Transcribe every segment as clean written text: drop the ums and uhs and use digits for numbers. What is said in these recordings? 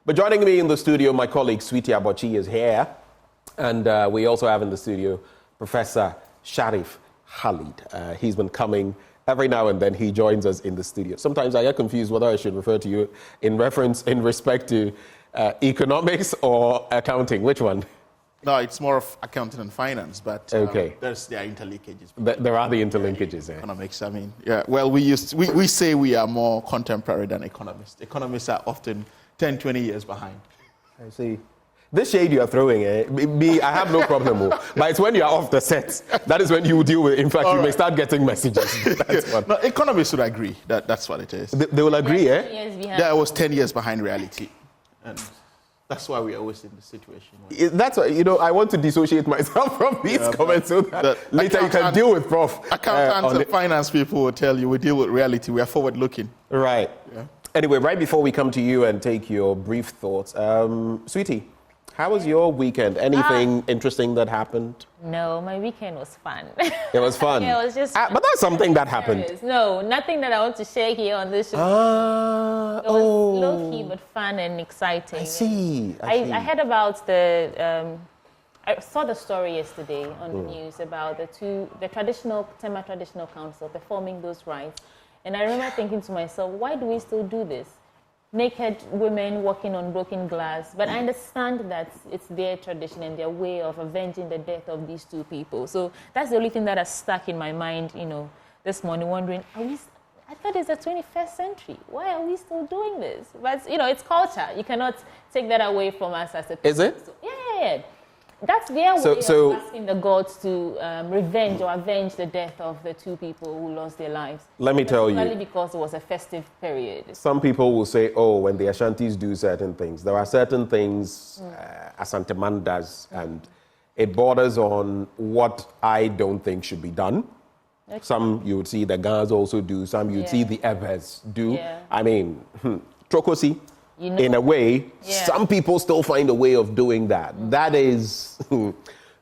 But joining me in the studio, my colleague Sweetie Abochi is here. And we also have in the studio Professor Sharif Khalid. He's been coming every now and then. He joins us in the studio. Sometimes I get confused whether I should refer to you in respect to economics or accounting. Which one? No, it's more of accounting and finance, but okay. There are interlinkages. There are the interlinkages. Yeah. Economics, I mean, yeah. Well, we say we are more contemporary than economists. Economists are often 10, 20 years behind. I see. This shade you are throwing, me, I have no problem with. But it's when you are off the set. That is when you deal with. In fact, you may start getting messages. That's one. No, economists would agree. That's what it is. They will agree, yeah, 10 years behind. Yeah, I was 10 years behind reality. And that's why we're always in the situation. That's why, I want to dissociate myself from these comments so that later you can deal with Prof. Accountants and finance people will tell you we deal with reality. We are forward looking. Right. Yeah. Anyway, right before we come to you and take your brief thoughts, Sweetie, how was your weekend? Anything interesting that happened? No, my weekend was fun. It was fun? Yeah, it was just But that's something that happened. No, nothing that I want to share here on this show. It was low-key but fun and exciting. I see. I heard about I saw the story yesterday on the news about the traditional Tema Traditional Council performing those rites. And I remember thinking to myself, why do we still do this? Naked women walking on broken glass. But I understand that it's their tradition and their way of avenging the death of these two people. So that's the only thing that has stuck in my mind, this morning, wondering, I thought it's the 21st century. Why are we still doing this? But, it's culture. You cannot take that away from us as a people. Is it? So, yeah. That's their way of asking the gods to revenge or avenge the death of the two people who lost their lives. Let me tell you. Only because it was a festive period. Some people will say, when the Ashantis do certain things, there are certain things Asante Man does, and it borders on what I don't think should be done. Okay. Some you would see the Gans also do, some you'd see the Evers do. Yeah. I mean, Trokosi. In a way, some people still find a way of doing that. That is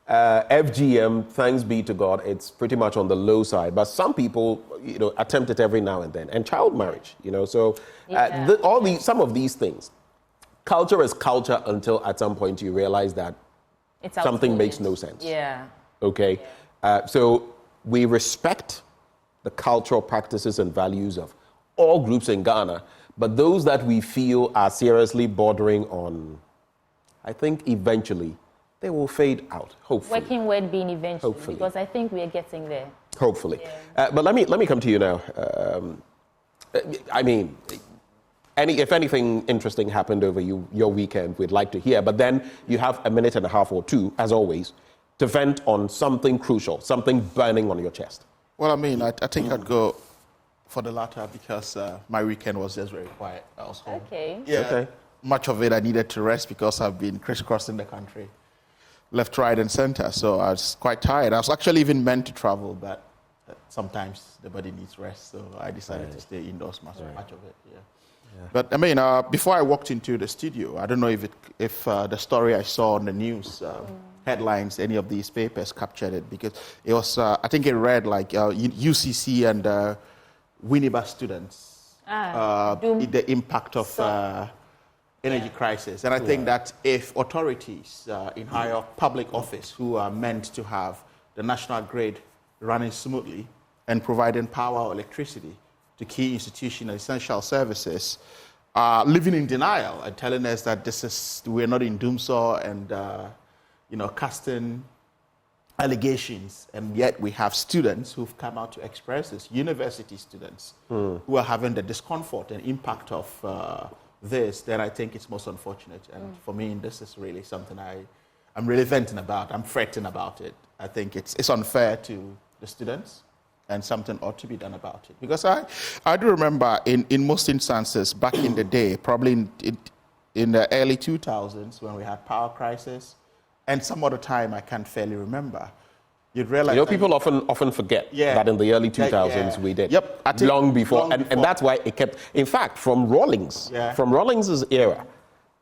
FGM, thanks be to God, it's pretty much on the low side. But some people, attempt it every now and then. And child marriage, so some of these things. Culture is culture until at some point you realize that something makes no sense. Yeah. Okay? Yeah. So we respect the cultural practices and values of all groups in Ghana. But those that we feel are seriously bordering on, I think eventually they will fade out, hopefully. Working word being eventually, hopefully. Because I think we are getting there. Hopefully. Yeah. But let me come to you now. If anything interesting happened over your weekend, we'd like to hear. But then you have a minute and a half or two, as always, to vent on something crucial, something burning on your chest. Well, I think I'd go for the latter because my weekend was just very quiet. I was home. Okay. Yeah. Okay. Much of it I needed to rest because I've been crisscrossing the country, left, right, and center. So I was quite tired. I was actually even meant to travel, but sometimes the body needs rest. So I decided to stay indoors much of it. Yeah. But before I walked into the studio, I don't know if the story I saw on the news headlines, any of these papers captured it, because it was I think it read like UCC and Winneba students, the impact of energy crisis. And I think that if authorities in higher public office who are meant to have the national grid running smoothly and providing power or electricity to key institutional and essential services are living in denial and telling us that we're not in doomsaw and casting allegations, and yet we have students who've come out to express this, university students who are having the discomfort and impact of this, then I think it's most unfortunate. And for me, this is really something I'm really venting about. I'm fretting about it. I think it's unfair to the students, and something ought to be done about it. Because I do remember in most instances back in the day, probably in the early 2000s when we had power crisis, and some other time I can't fairly remember, you'd realize... people often forget that in the early 2000s we did. Yep. Long before. And that's why it kept... In fact, from Rawlings' era,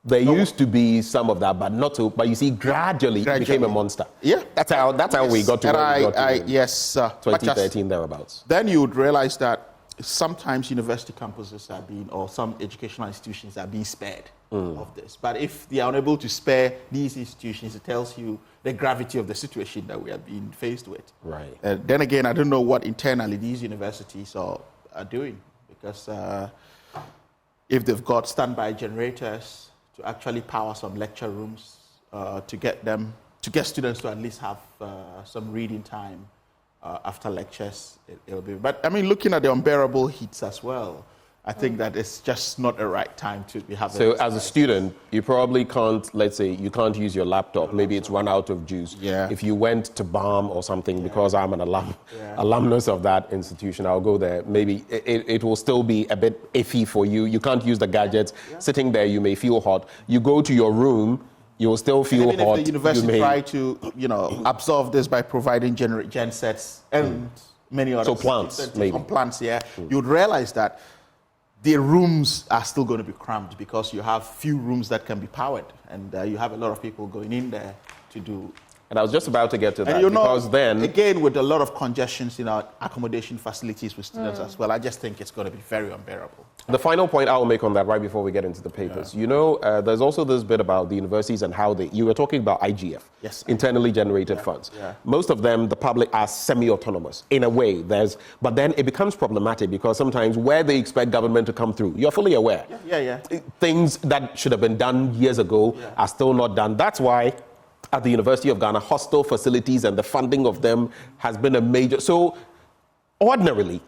there used to be some of that, but not so... But you see, gradually it became a monster. Yeah. That's how we got to where we got to. Yes. 2013, thereabouts. Then you would realize that sometimes university campuses are being, or some educational institutions are being spared. of this. But if they are unable to spare these institutions, it tells you the gravity of the situation that we are being faced with. Right. Then again, I don't know what internally these universities are doing, because if they've got standby generators to actually power some lecture rooms to get students to at least have some reading time after lectures, it'll be. But I mean, looking at the unbearable heats as well, I think that it's just not the right time to be having. So as a student, you probably can't, let's say, you can't use your laptop. Maybe it's run out of juice. Yeah. If you went to BAM or something, because I'm an alumnus of that institution, I'll go there. Maybe it will still be a bit iffy for you. You can't use the gadgets. Sitting there, you may feel hot. You go to your room, you will still feel even hot. If the university try to, absorb this by providing gen sets and many other plants, maybe. Plants, you would realize that the rooms are still going to be cramped because you have few rooms that can be powered, and you have a lot of people going in there to do. And I was just about to get to that, and because then... Again, with a lot of congestions in our accommodation facilities with students as well, I just think it's going to be very unbearable. The final point I will make on that right before we get into the papers. There's also this bit about the universities and how you were talking about IGF, yes, internally generated funds. Yeah. Most of them, the public, are semi-autonomous in a way. But then it becomes problematic because sometimes where they expect government to come through, you're fully aware. Things that should have been done years ago are still not done. That's why at the University of Ghana, hostel facilities and the funding of them has been a major... So ordinarily,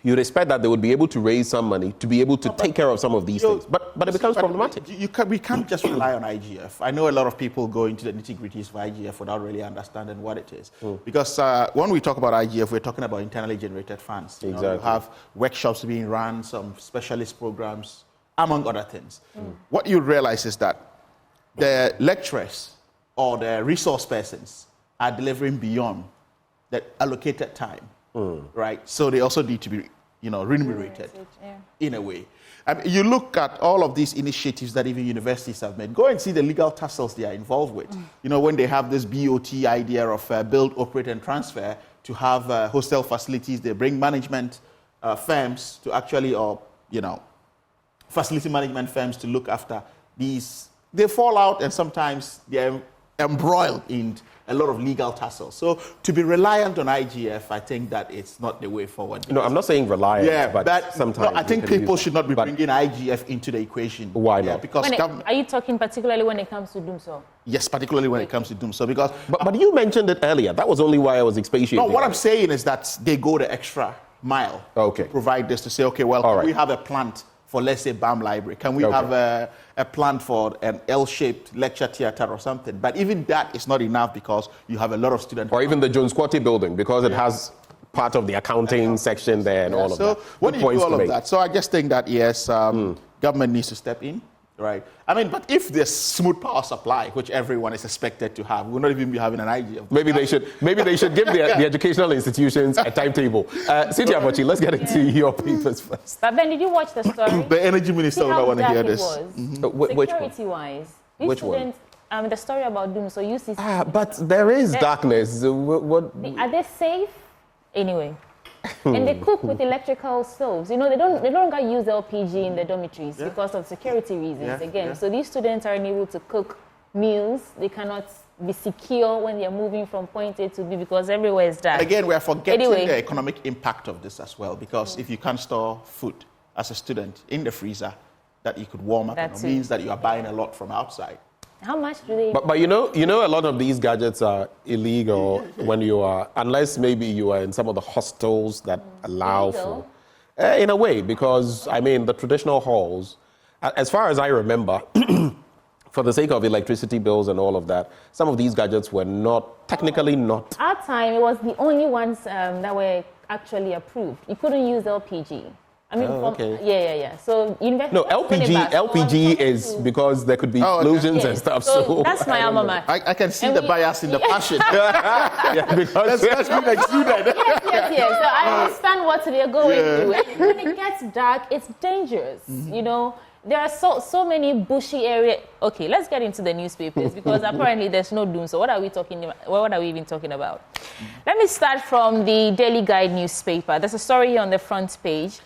you'd expect that they would be able to raise some money to be able to take care of some of these things. But it becomes problematic. We can't just rely on IGF. I know a lot of people go into the nitty-gritties of IGF without really understanding what it is. Because when we talk about IGF, we're talking about internally generated funds. You have workshops being run, some specialist programs, among other things. What you realize is that the lecturers or the resource persons are delivering beyond the allocated time, right? So they also need to be, remunerated in a way. I mean, you look at all of these initiatives that even universities have made. Go and see the legal tussles they are involved with. When they have this BOT idea of build, operate, and transfer to have hostel facilities, they bring management firms to actually, facility management firms to look after these. They fall out, and sometimes they're embroiled in a lot of legal tussles. So to be reliant on IGF, I think that it's not the way forward. No, I'm not saying reliant, but sometimes... I think people should not be bringing IGF into the equation. Why not? Because are you talking particularly when it comes to Dumso? Yes, particularly when it comes to Dumso, because... But you mentioned it earlier. That was only why I was expatiating. No, what I'm saying is that they go the extra mile to provide this, to say, okay, well, we have a plant for, let's say, BAM Library. Can we have a plan for an L-shaped lecture theatre or something? But even that is not enough because you have a lot of students. Or even the Jones Quarty building, because it has part of the accounting section there and all of that. So when you do all of that, so I just think that, yes, government needs to step in. Right. I mean, but if there's smooth power supply, which everyone is expected to have, we'll not even be having an idea. Maybe they should give the educational institutions a timetable. Cynthia Bochi, let's get into your papers first. But Ben, did you watch the story? The energy minister would not want to hear this. Security-wise. Which one? The story about Doom. So you see. But there is darkness. Are they safe? Anyway. And they cook with electrical stoves. They no longer use LPG in the dormitories because of security reasons. So these students are unable to cook meals. They cannot be secure when they are moving from point A to B because everywhere is dark. Again, we are forgetting the economic impact of this as well, because if you can't store food as a student in the freezer that you could warm up, it means that you are buying a lot from outside. How much do they... But a lot of these gadgets are illegal when you are, unless maybe you are in some of the hostels that allow for... in a way, because, I mean, the traditional halls, as far as I remember, for the sake of electricity bills and all of that, some of these gadgets were technically not... Our time, it was the only ones that were actually approved. You couldn't use LPG. I mean, So LPG is because there could be explosions and stuff. So that's my alma mater. I can see the bias in the passion. Because that's been excluded. Yes. So I understand what they're going through. And when it gets dark, it's dangerous. There are so many bushy areas. Okay, let's get into the newspapers because apparently there's no doom. So what are we talking about? What are we even talking about? Let me start from the Daily Guide newspaper. There's a story here on the front page.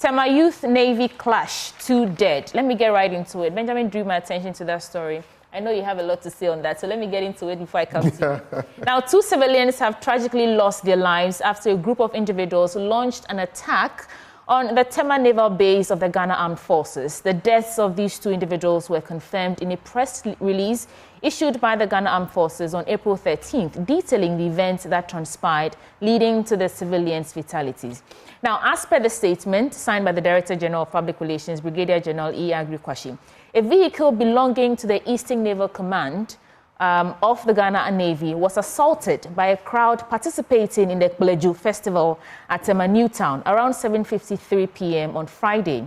Tema Youth Navy clash, 2 dead. Let me get right into it. Benjamin drew my attention to that story. I know you have a lot to say on that, so let me get into it before I come to you. Now, 2 civilians have tragically lost their lives after a group of individuals launched an attack on the Tema Naval Base of the Ghana Armed Forces. The deaths of these 2 individuals were confirmed in a press release issued by the Ghana Armed Forces on April 13th, detailing the events that transpired, leading to the civilians' fatalities. Now, as per the statement signed by the Director General of Public Relations, Brigadier General E. Agri-Kwashi, a vehicle belonging to the Eastern Naval Command of the Ghana Navy was assaulted by a crowd participating in the Bleju Festival at Tema Newtown around 7:53 p.m. on Friday,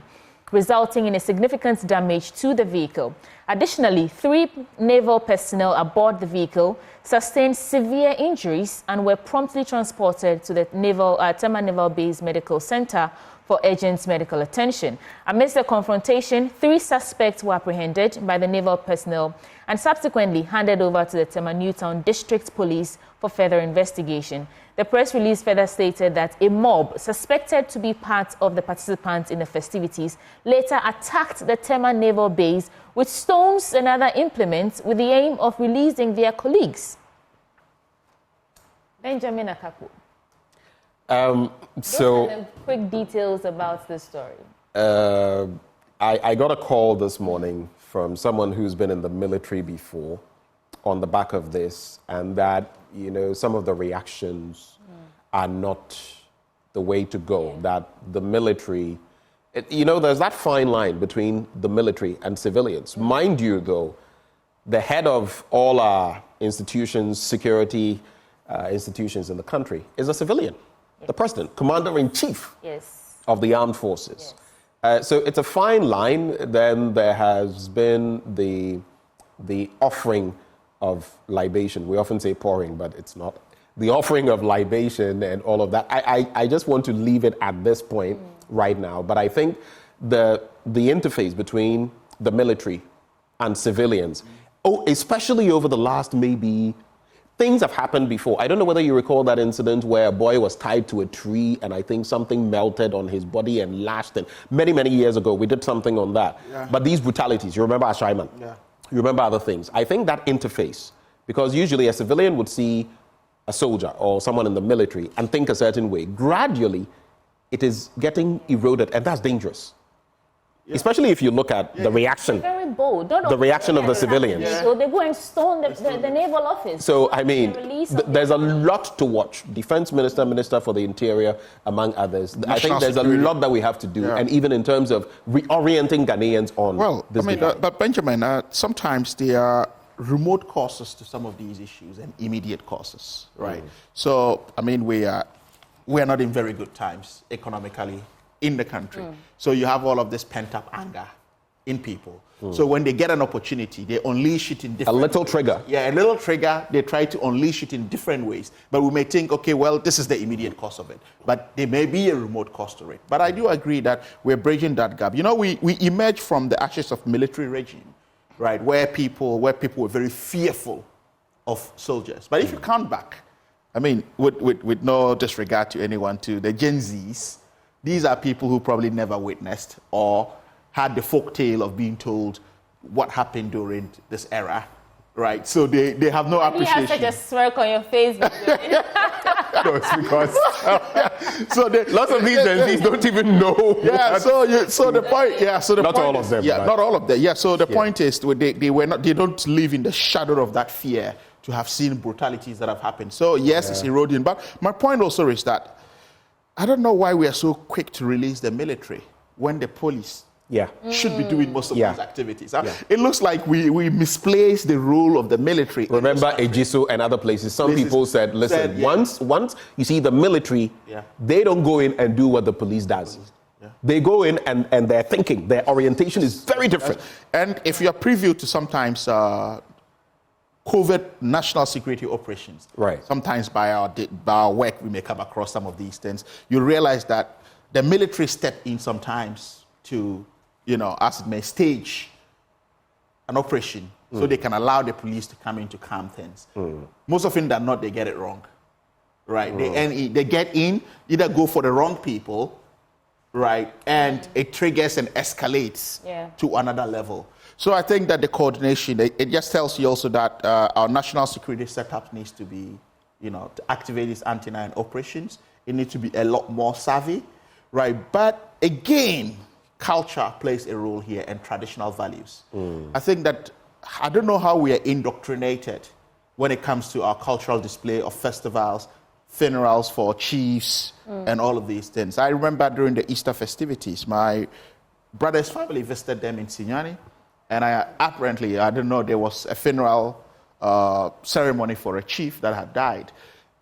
resulting in a significant damage to the vehicle. Additionally, 3 naval personnel aboard the vehicle sustained severe injuries and were promptly transported to the Tema Naval Base Medical Center for urgent medical attention. Amidst the confrontation, 3 suspects were apprehended by the naval personnel and subsequently handed over to the Tema Newtown District Police for further investigation. The press release further stated that a mob suspected to be part of the participants in the festivities later attacked the Tema Naval Base with stones and other implements with the aim of releasing their colleagues. Benjamin Akapu. So, the quick details about this story. I got a call this morning from someone who's been in the military before on the back of this, and that, you know, some of the reactions are not the way to go. That the military, you know, there's that fine line between the military and civilians. Mind you, though, the head of all our institutions, security institutions in the country, is a civilian. The president, commander-in-chief of the armed forces. So it's a fine line. Then there has been the offering of libation. We often say pouring, but it's not. The offering of libation and all of that. I just want to leave it at this point right now. But I think the interface between the military and civilians, especially over the last maybe... Things have happened before. I don't know whether you recall that incident where a boy was tied to a tree and I think something melted on his body and lashed him. Many, many years ago, we did something on that. Yeah. But these brutalities, you remember Ashaiman? Yeah. You remember other things. I think that interface, because usually a civilian would see a soldier or someone in the military and think a certain way. Gradually, it is getting eroded, and that's dangerous. Yeah. Especially if you look at the reaction. They're very bold. The reaction of the civilians. So they go and stone the naval office. So, I mean, there's a lot to watch. Defense Minister, Minister for the Interior, among others. I think there's a lot that we have to do. Yeah. And even in terms of reorienting Ghanaians on this debate. But Benjamin, sometimes there are remote causes to some of these issues and immediate causes, right? So, I mean, we are not in very good times economically in the country. So you have all of this pent-up anger in people. So when they get an opportunity, they unleash it in different ways. A little trigger. Yeah, a little trigger. They try to unleash it in different ways. But we may think, okay, well, this is the immediate cause of it. But there may be a remote cause to it. But I do agree that we're bridging that gap. You know, we emerged from the ashes of military regime, right, where people were very fearful of soldiers. But if you count back, I mean, with no disregard to anyone, to the Gen Zs, these are people who probably never witnessed or had the folk tale of being told what happened during this era, right? So they have no appreciation. You have such a smirk on your face. No, it's because lots of these Gen Zs don't even know. Yeah, so the point. Yeah, so the not point all of them. Yeah, not all of them. Yeah, so the point is they don't live in the shadow of that fear to have seen brutalities that have happened. So yes, it's eroding. But my point also is that I don't know why we are so quick to release the military when the police should be doing most of these activities. It looks like we misplace the role of the military. Remember Ejiso and other places. Some people said, listen, once you see the military, they don't go in and do what the police does. They go in and their thinking, their orientation is very different. And if you are privy to sometimes covert national security operations. Right. Sometimes by our work, we may come across some of these things. You realize that the military step in sometimes to, you know, as it may, stage an operation so they can allow the police to come in to calm things. Most often than not, they get it wrong. Right. They get in, either go for the wrong people, right? And it triggers and escalates to another level. So I think that the coordination, it just tells you also that our national security setup needs to be, to activate these anti-9 operations. It needs to be a lot more savvy, right? But again, culture plays a role here and traditional values. I think that, I don't know how we are indoctrinated when it comes to our cultural display of festivals, funerals for chiefs, and all of these things. I remember during the Easter festivities, my brother's family visited them in Sinyani, and I don't know, there was a funeral ceremony for a chief that had died.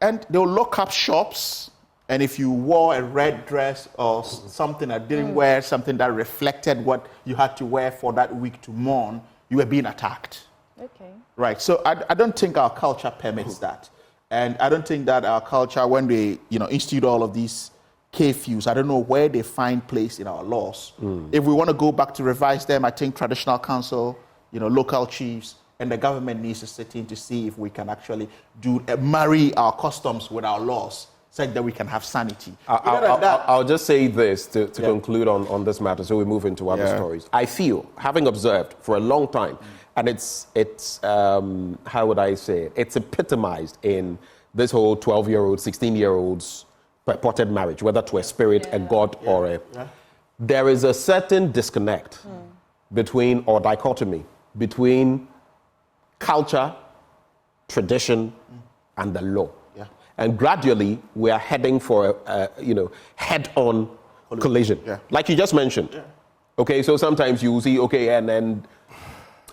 And they'll lock up shops, and if you wore a red dress or something that didn't wear something that reflected what you had to wear for that week to mourn, you were being attacked. Okay. Right, so I don't think our culture permits that. And I don't think that our culture, when they institute all of these curfews, I don't know where they find place in our laws. If we want to go back to revise them, I think traditional council, local chiefs, and the government needs to sit in to see if we can actually marry our customs with our laws, so that we can have sanity. I'll just say this to conclude on this matter, so we move into other stories. I feel, having observed for a long time, and it's how would I say it? It's epitomized in this whole 12-year-old, 16-year-olds purported marriage, whether to a spirit, a god, or a... There is a certain disconnect between, or dichotomy, between culture, tradition, and the law. And gradually, we are heading for a head-on collision. Like you just mentioned. Okay, so sometimes you see, and then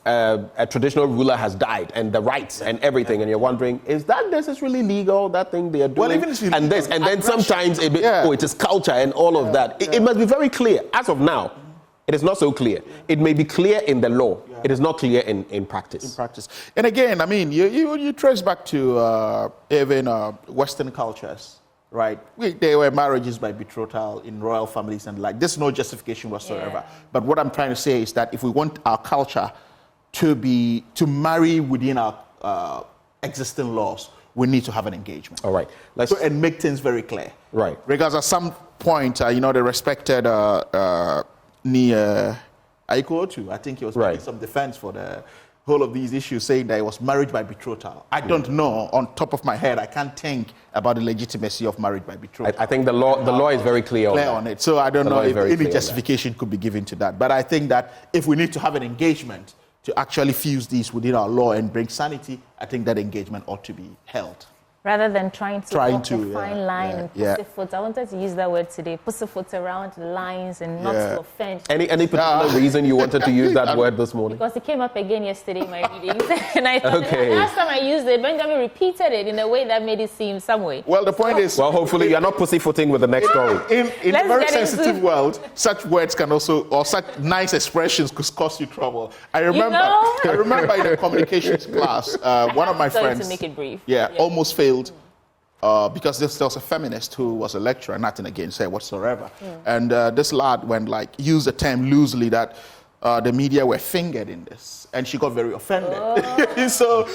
a traditional ruler has died, and the rights and everything, and you're wondering, is that necessarily legal, that thing they are doing? Well, even if and this, and then sometimes it is culture and all of that. It must be very clear. As of now, it is not so clear. It may be clear in the law. It is not clear in practice. In practice. And again, I mean, you trace back to even Western cultures, right? There were marriages by betrothal in royal families and like. There's no justification whatsoever. But what I'm trying to say is that if we want our culture to marry within our existing laws, we need to have an engagement. All right. And make things very clear. Right. Because at some point, the respected Aikotu, I think he was making some defense for the whole of these issues, saying that it was marriage by betrothal. I don't know, on top of my head, I can't think about the legitimacy of marriage by betrothal. I think the law is very clear on it. So I don't know if any justification could be given to that. But I think that if we need to have an engagement to actually fuse these within our law and bring sanity, I think that engagement ought to be held. Rather than trying to walk a fine line and pussyfoot. I wanted to use that word today, pussyfoot around lines and not to offend. Any particular reason you wanted to use that word this morning? Because it came up again yesterday in my readings. And I thought last time I used it, Benjamin repeated it in a way that made it seem some way. Well, the point is... Well, hopefully you're not pussyfooting with the next story. In a very sensitive world, such words can also, or such nice expressions could cause you trouble. I remember in a communications class, one of my friends... to make it brief. Almost failed because there was a feminist who was a lecturer, nothing against her whatsoever. And this lad used the term loosely that the media were fingered in this. And she got very offended. So,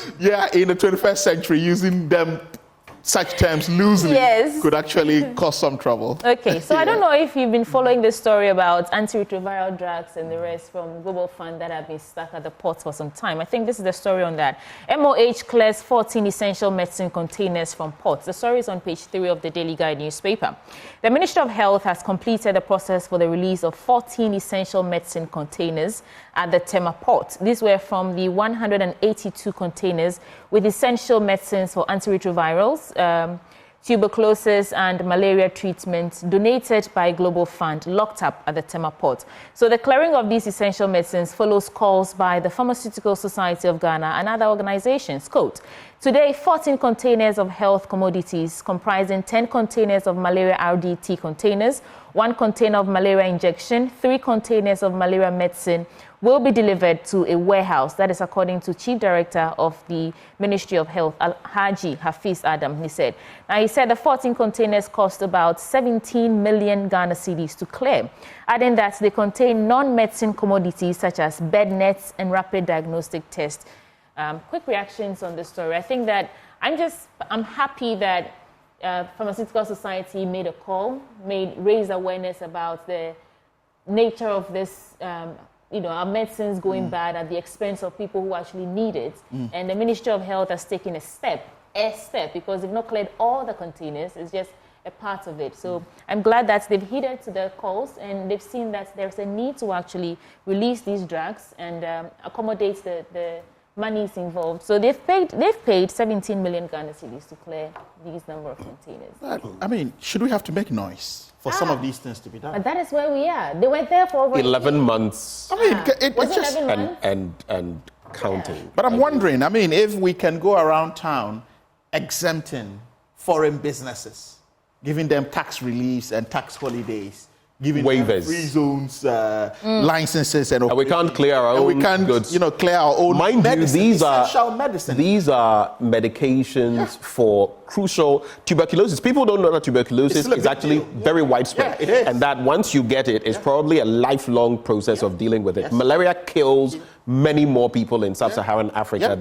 in the 21st century, using such terms loosely could actually cause some trouble. Okay, so I don't know if you've been following this story about antiretroviral drugs and the rest from Global Fund that have been stuck at the ports for some time. I think this is the story on that. MOH clears 14 essential medicine containers from ports. The story is on page 3 of the Daily Guide newspaper. The Ministry of Health has completed the process for the release of 14 essential medicine containers at the Tema port. These were from the 182 containers with essential medicines for antiretrovirals, tuberculosis and malaria treatment donated by Global Fund locked up at the Tema port. So the clearing of these essential medicines follows calls by the Pharmaceutical Society of Ghana and other organizations. Quote, today, 14 containers of health commodities comprising 10 containers of malaria RDT containers, 1 container of malaria injection, 3 containers of malaria medicine will be delivered to a warehouse. That is according to Chief Director of the Ministry of Health, Haji Hafiz Adam. He said the 14 containers cost about 17 million Ghana cedis to clear, adding that they contain non-medicine commodities such as bed nets and rapid diagnostic tests. Quick reactions on this story. I think that I'm happy that Pharmaceutical Society made a call, raised awareness about the nature of this, our medicines going bad at the expense of people who actually need it. And the Ministry of Health has taken a step, because they've not cleared all the containers. It's just a part of it. So I'm glad that they've heeded to the calls and they've seen that there's a need to actually release these drugs and accommodate the monies involved. So they've paid 17 million Ghana cedis to clear these number of containers. I mean, should we have to make noise for some of these things to be done? But that is where we are. They were there for over 11 months. I mean, Was it's it just... 11 months? And counting. But I'm wondering, I mean, if we can go around town exempting foreign businesses, giving them tax reliefs and tax holidays, giving them waivers, free zones, licenses, and we can't clear our own we can't, goods. Clear our own Mind medicine, you, essential medicine. These are medications for crucial tuberculosis. People don't know that tuberculosis is actually very widespread, it is. and that once you get it, it's probably a lifelong process of dealing with it. Yes. Malaria kills many more people in sub-Saharan Africa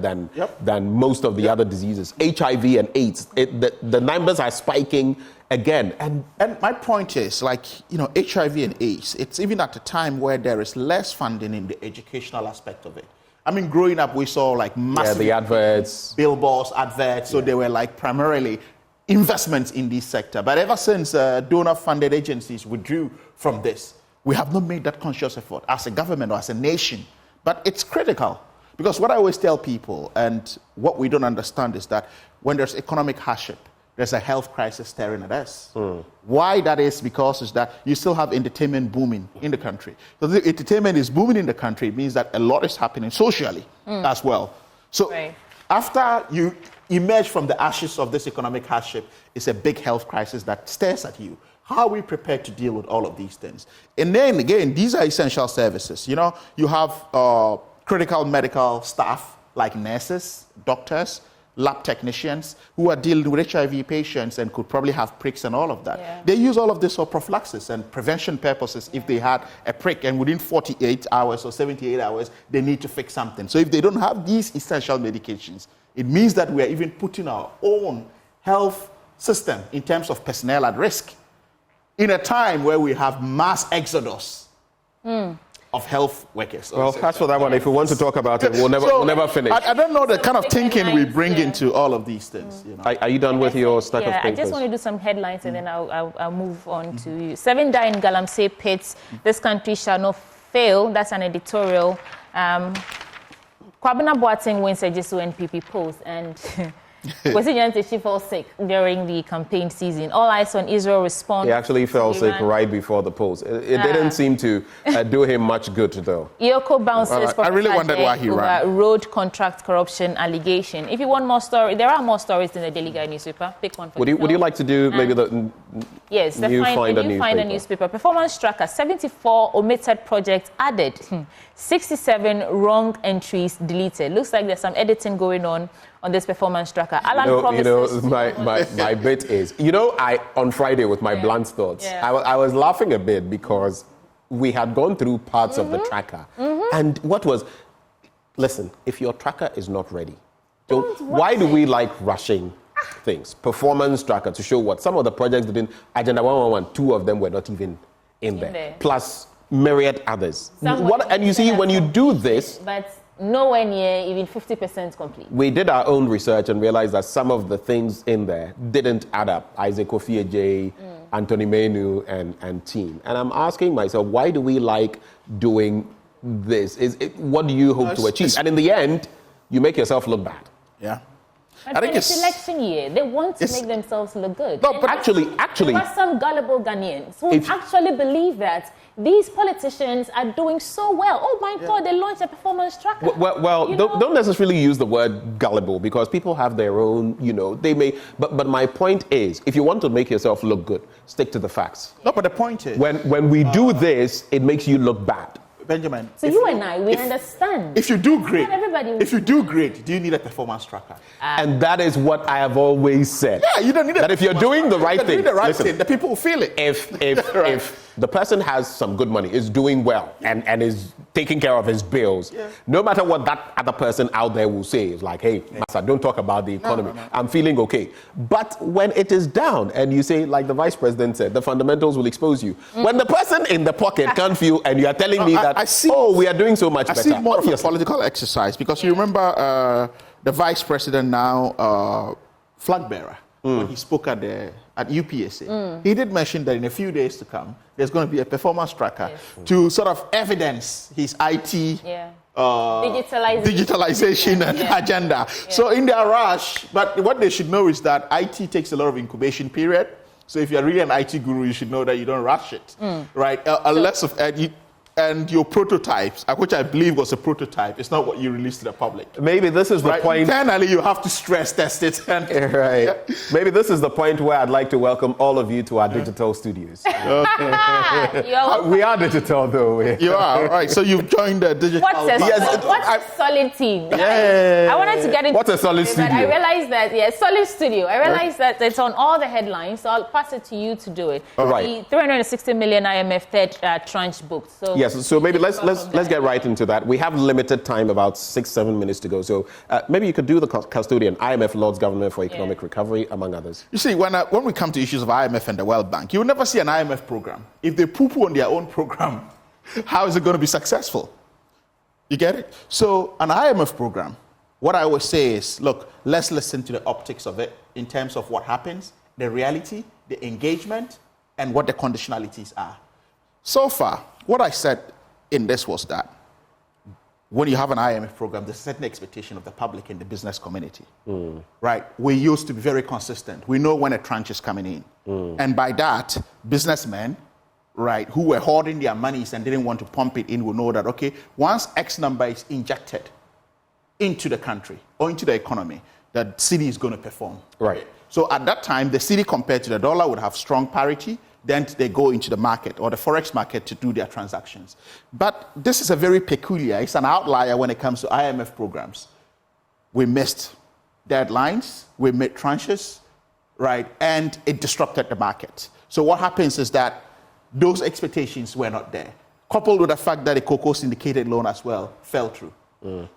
than most of the other diseases. HIV and AIDS, the numbers are spiking again. And my point is, HIV and AIDS, it's even at a time where there is less funding in the educational aspect of it. I mean, growing up, we saw massive the adverts, billboards, adverts, so they were primarily investments in this sector. But ever since donor-funded agencies withdrew from this, we have not made that conscious effort as a government or as a nation. But it's critical, because what I always tell people, and what we don't understand, is that when there's economic hardship, there's a health crisis staring at us. Why that is is that you still have entertainment booming in the country. So the entertainment is booming in the country, it means that a lot is happening socially as well. So after you emerge from the ashes of this economic hardship, it's a big health crisis that stares at you. How are we prepared to deal with all of these things? And then again, these are essential services. You have critical medical staff like nurses, doctors, lab technicians who are dealing with HIV patients and could probably have pricks and all of that. Yeah. They use all of this for prophylaxis and prevention purposes if they had a prick, and within 48 hours or 78 hours, they need to fix something. So if they don't have these essential medications, it means that we are even putting our own health system in terms of personnel at risk in a time where we have mass exodus of health workers. well, as for that one, if we want to talk about it, we'll never finish. I don't know the kind of thinking we bring into all of these things. Are you done with your stack of papers? I just want to do some headlines and then I'll move on to you. 7 die in Galamsey pits. This country shall not fail. That's an editorial. Kwabena Boateng wins a Jesu NPP post, and she fell sick during the campaign season. All eyes on Israel response. He actually fell sick right before the polls. It didn't seem to do him much good, though. Yoko bounces. I really wondered why he ran. Road contract corruption allegation. If you want more stories, there are more stories in the Daily Guide newspaper. Pick one for yourself. Would you like to do maybe the new find a newspaper? Performance tracker. 74 omitted projects added. 67 wrong entries deleted. Looks like there's some editing going on this performance tracker. Alan promises. My bit is, on Friday with my blunt thoughts, I was laughing a bit because we had gone through parts of the tracker. And listen, if your tracker is not ready, why do we like rushing things? Performance tracker to show what some of the projects didn't, Agenda 111, 2 of them were not even in there. Plus myriad others. And you see, when you do this, but nowhere near even 50% complete. We did our own research and realized that some of the things in there didn't add up. Isaac Kofi, Anthony Menu, and team. And I'm asking myself, why do we like doing this? What do you hope to achieve? And in the end, you make yourself look bad. Yeah. I think it's election year. They want to make themselves look good. No, but actually, there are some gullible Ghanaians who actually believe that these politicians are doing so well. Oh my God, they launched a performance tracker. Well, don't necessarily use the word gullible, because people have their own, they may. But my point is, if you want to make yourself look good, stick to the facts. No, but the point is, when we do this, it makes you look bad. Benjamin. So you and I, we understand. If you do great, if you do great, do you need a performance tracker? And that is what I have always said. Yeah, you don't need that if you're doing the right thing. The people will feel it. If the person has some good money, is doing well, and is taking care of his bills. Yeah. No matter what that other person out there will say, it's like, hey, master, don't talk about the economy. No. I'm feeling okay. But when it is down, and you say, like the vice president said, the fundamentals will expose you. When the person in the pocket can't feel, and you are telling me that, we are doing so much better. I see more of a political exercise, because you remember the vice president now, flag bearer, when he spoke at UPSA, he did mention that in a few days to come, there's going to be a performance tracker to sort of evidence his IT digitalization and agenda. Yeah. So in their rush, but what they should know is that IT takes a lot of incubation period. So if you're really an IT guru, you should know that you don't rush it, right? And your prototypes, which I believe was a prototype, it's not what you release to the public. Maybe this is the point. Internally, you have to stress test it. Right. Maybe this is the point where I'd like to welcome all of you to our digital studios. We are digital, though. You are, all right. So you've joined the digital. What's a solid team? I wanted to get into. What's a solid studio? I realized that solid studio. I realized that it's on all the headlines, so I'll pass it to you to do it. All right. The 360 million IMF third tranche booked. So. Yes, so maybe let's get right into that. We have limited time, about 6-7 minutes to go. So maybe you could do the custodian, IMF, Lord's Government for Economic Recovery, among others. You see, when we come to issues of IMF and the World Bank, you will never see an IMF program. If they poo-poo on their own program, how is it going to be successful? You get it? So an IMF program, what I always say is, look, let's listen to the optics of it in terms of what happens, the reality, the engagement, and what the conditionalities are. So far, what I said in this was that when you have an IMF program, there's a certain expectation of the public and the business community, right? We used to be very consistent. We know when a tranche is coming in. And by that, businessmen, right, who were hoarding their monies and didn't want to pump it in will know that, okay, once X number is injected into the country or into the economy, the city is going to perform. Right. So at that time, the city compared to the dollar would have strong parity. Then they go into the market or the forex market to do their transactions. But this is a very peculiar, it's an outlier when it comes to IMF programs. We missed deadlines, we made tranches, right? And it disrupted the market. So what happens is that those expectations were not there, coupled with the fact that the cocoa syndicated loan as well fell through.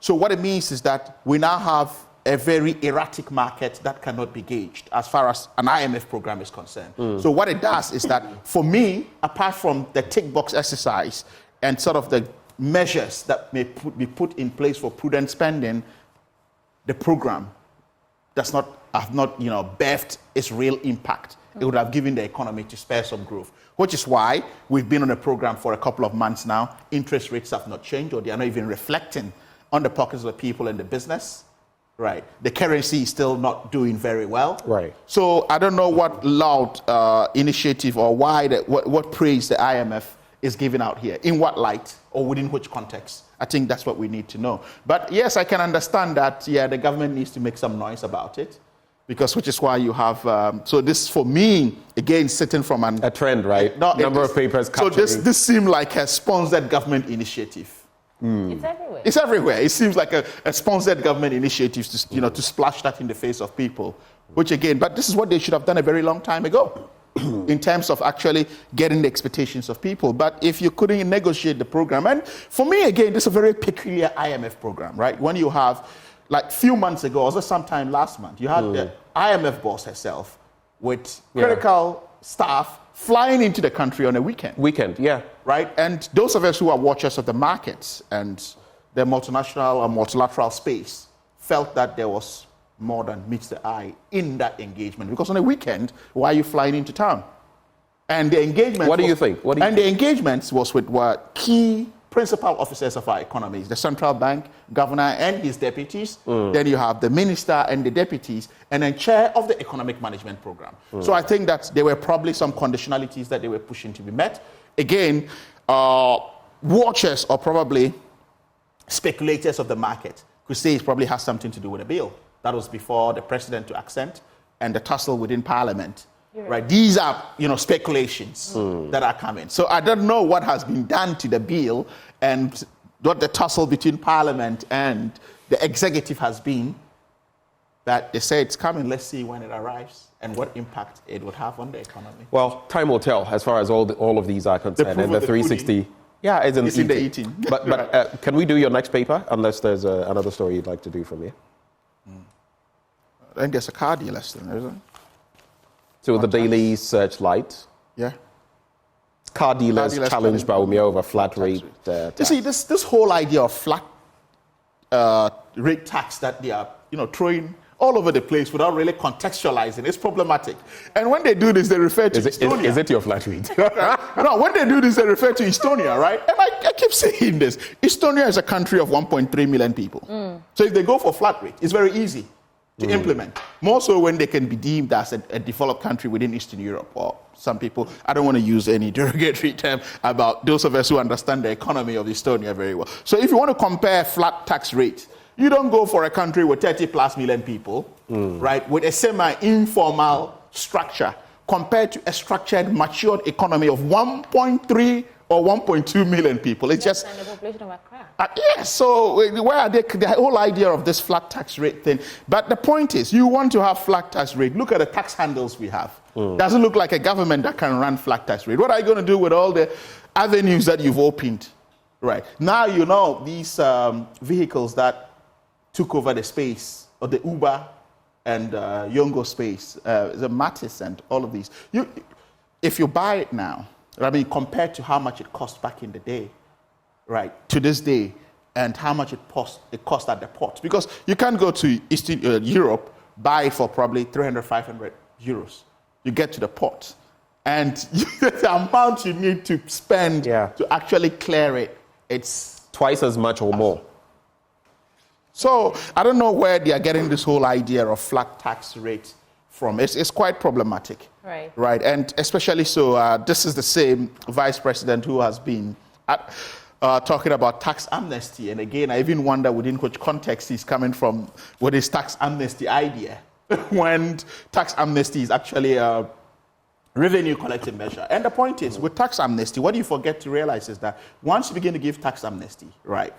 So what it means is that we now have a very erratic market that cannot be gauged as far as an IMF program is concerned. So what it does is that, for me, apart from the tick box exercise and sort of the measures that may be put in place for prudent spending, the program have not birthed its real impact. It would have given the economy to spare some growth, which is why we've been on a program for a couple of months now. Interest rates have not changed, or they are not even reflecting on the pockets of the people and the business. Right. The currency is still not doing very well. Right. So I don't know what loud initiative or what praise the IMF is giving out here, in what light or within which context. I think that's what we need to know. But yes, I can understand that, the government needs to make some noise about it, which is why you have, so this for me, again, sitting from a trend, right? Number of papers capturing. So this seemed like a sponsored government initiative. It's everywhere. It's everywhere. It seems like a sponsored government initiative to splash that in the face of people, which again, but this is what they should have done a very long time ago in terms of actually getting the expectations of people. But if you couldn't negotiate the program, and for me, again, this is a very peculiar IMF program, right? When you have, like a few months ago, or sometime last month, you had the IMF boss herself with critical staff flying into the country on a weekend. Right? And those of us who are watchers of the markets and the multinational or multilateral space felt that there was more than meets the eye in that engagement. Because on a weekend, why are you flying into town? And the engagement... What do you think? The engagements was with key principal officers of our economies, the central bank, governor and his deputies. Then you have the minister and the deputies, and then chair of the economic management program. So I think that there were probably some conditionalities that they were pushing to be met. Again, watchers or probably speculators of the market could say it probably has something to do with a bill. That was before the president to accent and the tussle within parliament. Right. These are, speculations that are coming. So I don't know what has been done to the bill and what the tussle between Parliament and the executive has been. But they say it's coming. Let's see when it arrives and what impact it would have on the economy. Well, time will tell as far as all of these are concerned. And the 360, yeah, it's in the eating. But can we do your next paper, unless there's another story you'd like to do from here? I think there's a car dealer still, isn't it? So the Daily Searchlight. Yeah. Car dealers challenged by Umia over flat rate tax. You see, this whole idea of flat rate tax that they are, throwing all over the place without really contextualizing, it's problematic. And when they do this, they refer to Estonia. Is it your flat rate? No, when they do this, they refer to Estonia, right? And I keep saying this. Estonia is a country of 1.3 million people. So if they go for flat rate, it's very easy to implement. More so when they can be deemed as a developed country within Eastern Europe, or some people, I don't want to use any derogatory term about those of us who understand the economy of Estonia very well. So if you want to compare flat tax rate, you don't go for a country with 30 plus million people, right, with a semi-informal structure compared to a structured, matured economy of 1.3 or 1.2 million people. It's just the population of Accra. Yes, so where are they? The whole idea of this flat tax rate thing. But the point is, you want to have flat tax rate. Look at the tax handles we have. Doesn't look like a government that can run flat tax rate. What are you going to do with all the avenues that you've opened? Right. Now, these vehicles that took over the space, or the Uber and Yongo space, the Matis and all of these. If you buy it now, compared to how much it cost back in the day, right, to this day, and how much it cost at the port. Because you can't go to Eastern Europe, buy it for probably 300, 500 euros. You get to the port. And the amount you need to spend to actually clear it, it's twice as much or more. So I don't know where they are getting this whole idea of flat tax rate from. It's quite problematic. Right. And especially so, this is the same vice president who has been talking about tax amnesty. And again, I even wonder within which context he's coming from with his tax amnesty idea, when tax amnesty is actually a revenue collecting measure. And the point is, with tax amnesty, what you forget to realize is that once you begin to give tax amnesty, right,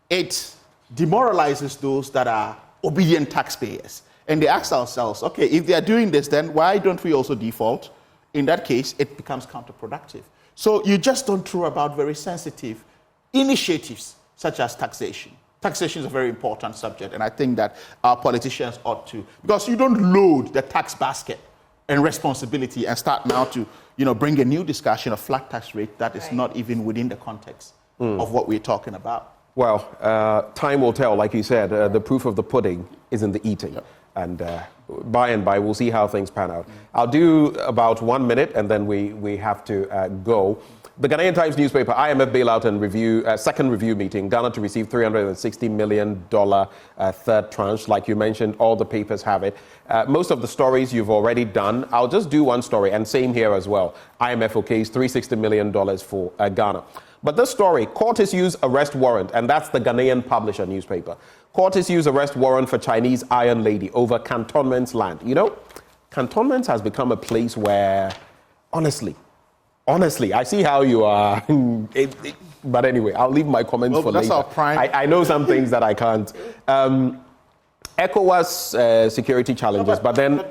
it demoralizes those that are obedient taxpayers. And they ask ourselves, okay, if they are doing this, then why don't we also default? In that case, it becomes counterproductive. So you just don't throw about very sensitive initiatives such as taxation. Taxation is a very important subject, and I think that our politicians ought to, because you don't load the tax basket and responsibility and start now to, bring a new discussion of flat tax rate that is not even within the context of what we're talking about. Well, time will tell. Like you said, the proof of the pudding is in the eating. Yep. And by and by, we'll see how things pan out. I'll do about 1 minute, and then we have to go. The Ghanaian Times newspaper, IMF bailout and review, second review meeting, Ghana to receive $360 million third tranche. Like you mentioned, all the papers have it. Most of the stories you've already done. I'll just do one story, and same here as well. IMF okays $360 million for Ghana. But this story, court issues arrest warrant, and that's the Ghanaian Publisher newspaper. Court issues arrest warrant for Chinese Iron Lady over cantonments land. Cantonments has become a place where, honestly, I see how you are. But anyway, I'll leave my comments for later. Our prime. I know some things that I can't. ECOWAS security challenges, but then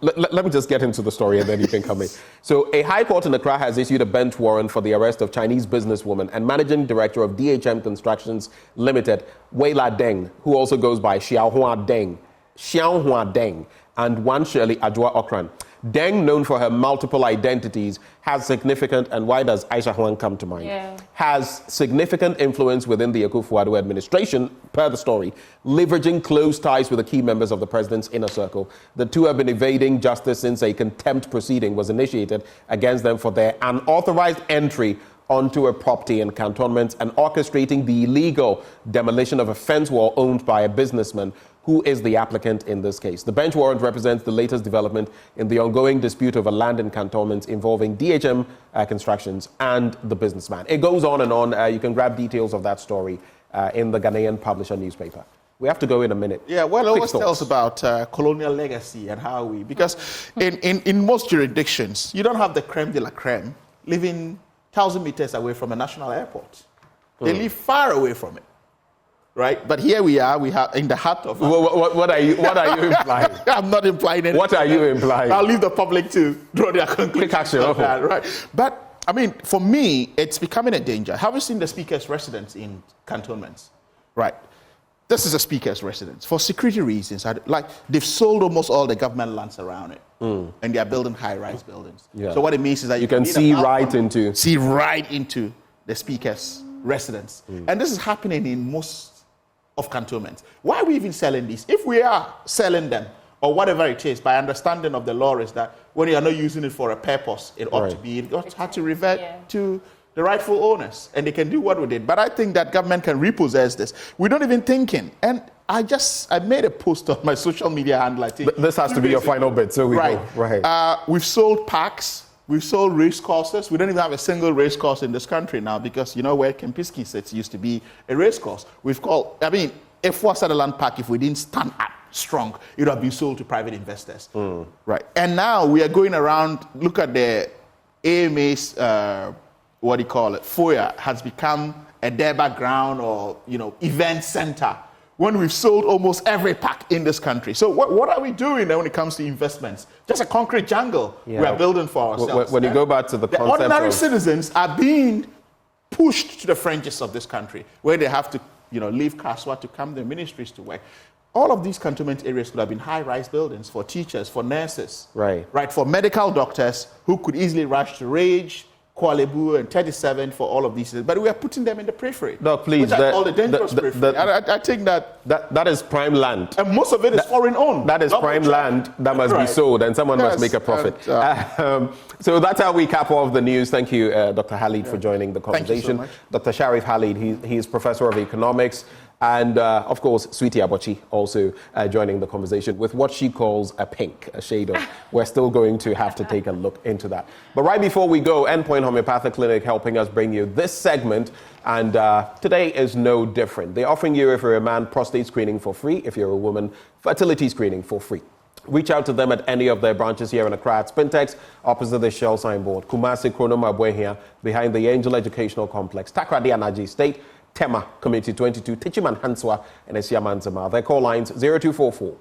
let me just get into the story and then you can come in. So a high court in Accra has issued a bench warrant for the arrest of Chinese businesswoman and managing director of DHM Constructions Limited, Weila Deng, who also goes by Xiaohua Deng, and Wan Shirley Adwa Okran. Deng, known for her multiple identities, has significant, and why does Aisha Huang come to mind? Has significant influence within the Akufo-Addo administration, per the story, leveraging close ties with the key members of the president's inner circle. The two have been evading justice since a contempt proceeding was initiated against them for their unauthorized entry onto a property in cantonments and orchestrating the illegal demolition of a fence wall owned by a businessman who is the applicant in this case. The bench warrant represents the latest development in the ongoing dispute over land in cantonments involving DHM Constructions and the businessman. It goes on and on. You can grab details of that story in the Ghanaian Publisher newspaper. We have to go in a minute. Yeah, well, it always tells about colonial legacy and how because in most jurisdictions, you don't have the creme de la creme living 1,000 meters away from a national airport. They live far away from it. right? But here we are. We have in the heart of. What are you implying? I'm not implying anything. What are you implying? I'll leave the public to draw their conclusions. Quick action, of that, right? But I mean, for me, it's becoming a danger. Have you seen the speaker's residence in cantonments? Right. This is a speaker's residence. For security reasons, like they've sold almost all the government lands around it. And they are building high-rise buildings. Yeah. So what it means is that you can see right into the speaker's residence. And this is happening in most of cantonments. Why are we even selling these? If we are selling them, or whatever it is, by understanding of the law is that when you are not using it for a purpose, it ought to revert to the rightful owners, and they can do what with it. But I think that government can repossess this. We're not even thinking. And I made a post on my social media handle. I think this has to be your final bit, so we go. Right. We've sold parks. We've sold race courses. We don't even have a single race course in this country now because, you know, where Kempinski sits used to be a race course. If for Sutherland Park, if we didn't stand up strong, it would have been sold to private investors. Right. And now we are going around, look at the AMA's, foyer has become a Durbar ground or, event center when we've sold almost every park in this country. So what are we doing when it comes to investments? Just a concrete jungle we are building for ourselves. When you go back to the concept ordinary citizens are being pushed to the fringes of this country where they have to, leave Kaswa to come to the ministries to work. All of these cantonment areas could have been high-rise buildings for teachers, for nurses, right, for medical doctors who could easily rush to Rage, Kuala Lumpur, and 37 for all of these. But we are putting them in the periphery. No, please. Which I call the dangerous periphery. I think that is prime land. And most of it is foreign-owned. That is prime land that must be sold, and someone must make a profit. So that's how we cap off the news. Thank you, Dr. Khalid, for joining the conversation. Thank you so much. Dr. Sharif Khalid, he is Professor of Economics. And, of course, Sweetie Abochi also joining the conversation with what she calls a shade of. We're still going to have to take a look into that. But right before we go, Endpoint Homeopathic Clinic helping us bring you this segment. And today is no different. They're offering you, if you're a man, prostate screening for free. If you're a woman, fertility screening for free. Reach out to them at any of their branches here in Accra at Spintex, opposite the Shell signboard, Kumasi, Kronoma, Abuehia, behind the Angel Educational Complex, Takrady Anaji State, Tema, Community 22, Tichiman Hanswa, and Esiamanzama. Their call lines 0244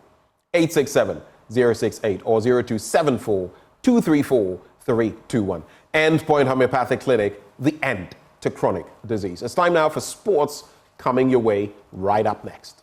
867 068 or 0274 234 321. Endpoint Homeopathic Clinic, the end to chronic disease. It's time now for sports coming your way right up next.